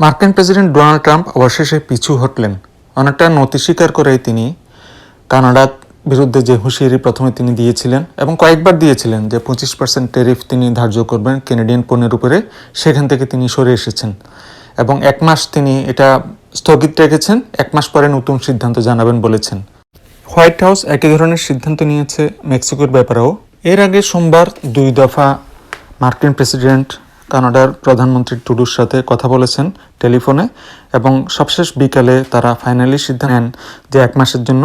মার্কিন president Donald Trump অবশেষে পিছু হটলেন। অনেকটা নতি স্বীকার করেই তিনি কানাডার বিরুদ্ধে যে হুঁশিয়ারি প্রথমে তিনি দিয়েছিলেন এবং কয়েকবার দিয়েছিলেন যে 25% ট্যারিফ তিনি ধার্য করবেন কেনেডিয়ান পণ্যের উপরে, সেখান থেকে তিনি সরে এসেছেন এবং 1 মাস তিনি এটা স্থগিত রেখেছেন। 1 মাস পরে নতুন সিদ্ধান্ত জানাবেন বলেছেন। হোয়াইট হাউস একই ধরনের সিদ্ধান্ত নিয়েছে মেক্সিকোর ব্যাপারেও। এর আগে সোমবার 2 দফা মার্কিন প্রেসিডেন্ট কানাডার প্রধানমন্ত্রী ট্রুডোর সাথে কথা বলেছেন টেলিফোনে এবং সবশেষ বিকালে তারা ফাইনালি সিদ্ধান্ত নেন যে 1 মাসের জন্য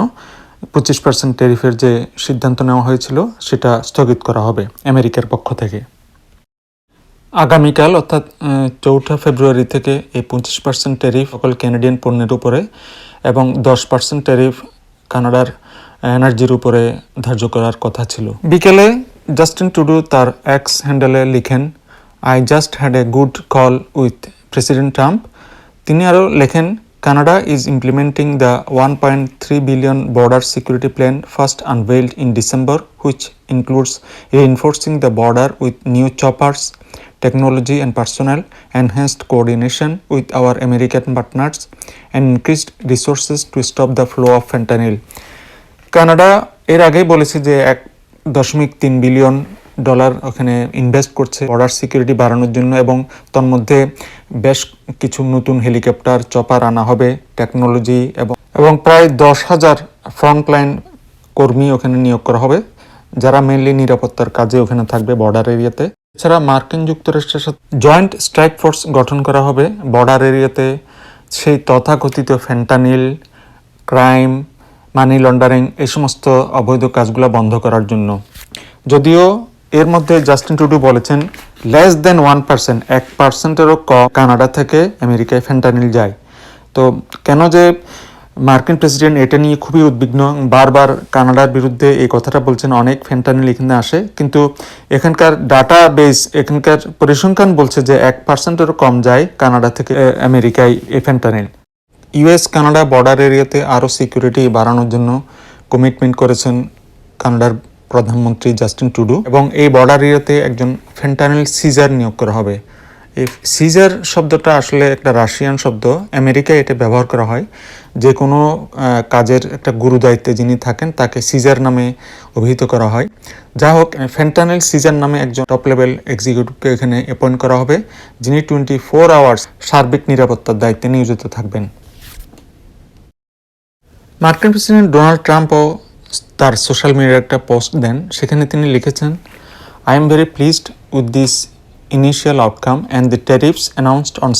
25% ট্যারিফের যে সিদ্ধান্ত নেওয়া হয়েছিল সেটা স্থগিত করা হবে আমেরিকার পক্ষ থেকে। আগামীকাল অর্থাৎ 4 ফেব্রুয়ারি থেকে এই 25% ট্যারিফ সকল ক্যানাডিয়ান পণ্যের উপরে এবং 10% ট্যারিফ কানাডার এনার্জির উপরে ধার্য করার কথা ছিল। বিকেলে জাস্টিন ট্রুডো তার এক্স হ্যান্ডেলে লিখেন, I just had a good call with president Trump. তিনি আরও লেখেন, Canada is implementing the $1.3 billion border security plan first unveiled in December, which includes reinforcing the border with new choppers, technology and personnel, enhanced coordination with our American partners, and increased resources to stop the flow of fentanyl. Canada এর আগেই বলেছে যে $1.3 billion ওখানে invest করছে border security বাড়ানোর জন্য এবং তন্মধ্যে বেশ কিছু নতুন হেলিকপ্টার চপার আনা হবে, টেকনোলজি এবং প্রায় 10,000 ফ্রন্টলাইন কর্মী ওখানে নিয়োগ করা হবে যারা মেইনলি নিরাপত্তার কাজে ওখানে থাকবে বর্ডার এরিয়াতে। এছাড়া মার্কিন যুক্তরাষ্ট্রের সাথে জয়েন্ট স্ট্রাইক ফোর্স গঠন করা হবে বর্ডার এরিয়াতে সেই তথাকথিত ফেন্টানিল, ক্রাইম, মানি লন্ডারিং এই সমস্ত অবৈধ কাজগুলো বন্ধ করার জন্য। যদিও এর মধ্যে জাস্টিন ট্রুডো বলেছেন লেস দেন 1%, 1%-এরও কম কানাডা থেকে আমেরিকায় ফেন্টানিল যায়। তো কেন যে মার্কিন প্রেসিডেন্ট এটা নিয়ে খুবই উদ্বিগ্ন, বারবার কানাডার বিরুদ্ধে এই কথাটা বলছেন, অনেক ফেন্টানিল এখানে আসে, কিন্তু এখানকার ডাটা বেস, এখানকার পরিসংখ্যান বলছে যে 1%-এরও কম যায় কানাডা থেকে আমেরিকায় এই ফেন্টানিল। ইউএস কানাডা বর্ডার এরিয়াতে আরও সিকিউরিটি বাড়ানোর জন্য কমিটমেন্ট করেছেন কানাডার প্রধানমন্ত্রী জাস্টিন ট্রুডো এবং এই বর্ডার এরিয়াতে একজন ফেন্টানিল সিজার নিয়োগ করা হবে। এই সিজার শব্দটা আসলে একটা রাশিয়ান শব্দ, আমেরিকায় এটা ব্যবহার করা হয়। যে কোনো কাজের একটা গুরু দায়িত্বে যিনি থাকেন তাকে সিজার নামে অভিহিত করা হয়। যা হোক, ফেন্টানিল সিজার নামে একজন টপ লেভেল এক্সিকিউটিভকে এখানে অ্যাপয়েন্ট করা হবে যিনি 24 আওয়ার্স সার্বিক নিরাপত্তার দায়িত্বে নিয়োজিত থাকবেন। মার্কিন প্রেসিডেন্ট ডোনাল্ড ট্রাম্পও তার সোশ্যাল মিডিয়ায় একটা পোস্ট দেন, সেখানে তিনি লিখেছেন, I am very pleased with this initial outcome and the tariffs announced on